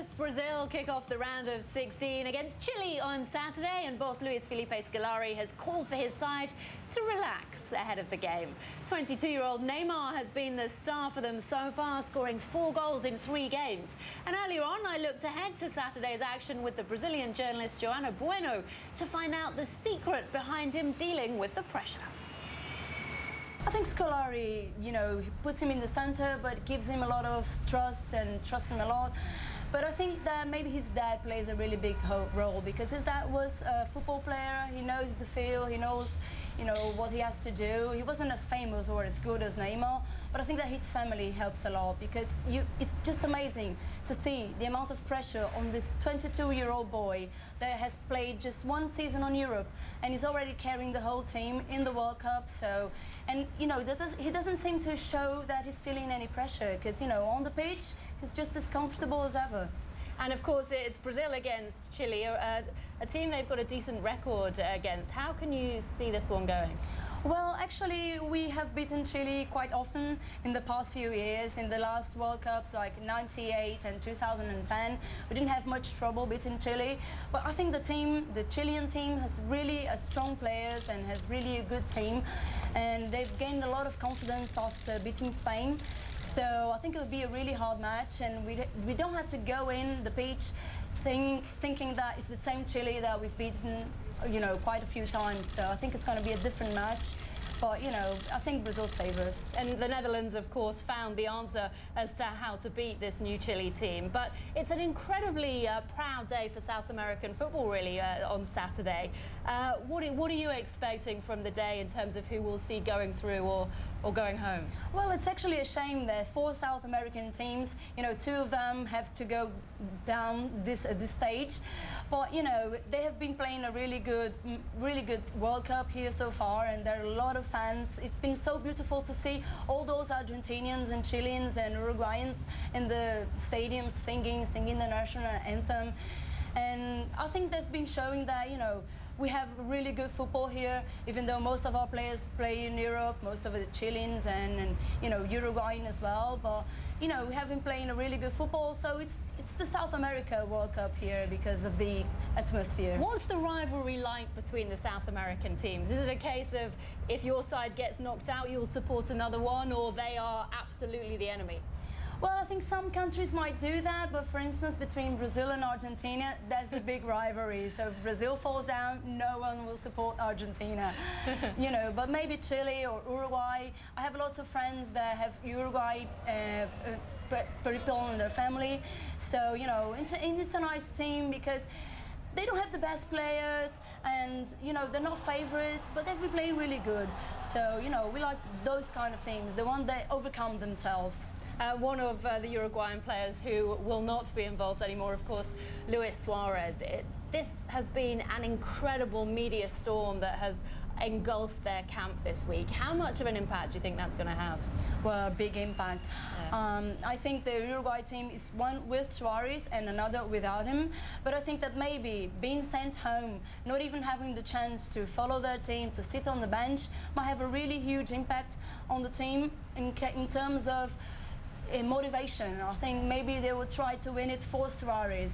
Hosts Brazil kick off the round of 16 against Chile on Saturday, and boss Luis Felipe Scolari has called for his side to relax ahead of the game. 22-year-old Neymar has been the star for them so far, scoring 4 goals in 3 games. And earlier on, I looked ahead to Saturday's action with the Brazilian journalist Joana Bueno to find out the secret behind him dealing with the pressure. I think Scolari, he puts him in the center, but gives him a lot of trust and trusts him a lot. But I think that maybe his dad plays a really big role, because his dad was a football player. He knows the field, he knows, what he has to do. He wasn't as famous or as good as Neymar, but I think that his family helps a lot, because it's just amazing to see the amount of pressure on this 22-year-old boy that has played just 1 season on Europe and is already carrying the whole team in the World Cup. So, and he doesn't seem to show that he's feeling any pressure, because on the pitch he's just as comfortable as ever. And of course, it's Brazil against Chile, a team they've got a decent record against. How can you see this one going? Well, actually, we have beaten Chile quite often in the past few years. In the last World Cups, like '98 and 2010, we didn't have much trouble beating Chile. But I think the Chilean team has really strong players and has really a good team. And they've gained a lot of confidence after beating Spain. So I think it would be a really hard match, and we don't have to go in the pitch thinking that it's the same Chile that we've beaten, quite a few times. So I think it's going to be a different match. But, I think Brazil's favourite. And the Netherlands, of course, found the answer as to how to beat this new Chile team. But it's an incredibly proud day for South American football, really, on Saturday. What are you expecting from the day in terms of who we'll see going through or going home? Well, it's actually a shame that 4 South American teams, 2 of them have to go down this stage. But, they have been playing a really good World Cup here so far, and there are a lot of fans. It's been so beautiful to see all those Argentinians and Chileans and Uruguayans in the stadiums singing the national anthem. And I think they've been showing that, we have really good football here, even though most of our players play in Europe, most of the Chileans and Uruguayan as well. But, we have been playing a really good football, so it's the South America World Cup here because of the atmosphere. What's the rivalry like between the South American teams? Is it a case of if your side gets knocked out, you'll support another one, or they are absolutely the enemy? Well, I think some countries might do that, but for instance, between Brazil and Argentina, there's a big rivalry. So if Brazil falls down, no one will support Argentina. But maybe Chile or Uruguay. I have lots of friends that have Uruguay people in their family. So, it's a nice team because they don't have the best players, and they're not favorites, but they've been playing really good. So we like those kind of teams, the one that overcome themselves. One of the Uruguayan players who will not be involved anymore, of course, Luis Suarez. This has been an incredible media storm that has engulfed their camp this week. How much of an impact do you think that's going to have? Well, a big impact. Yeah. I think the Uruguay team is one with Suarez and another without him. But I think that maybe being sent home, not even having the chance to follow their team, to sit on the bench, might have a really huge impact on the team in terms of motivation. I think maybe they will try to win it for Suarez.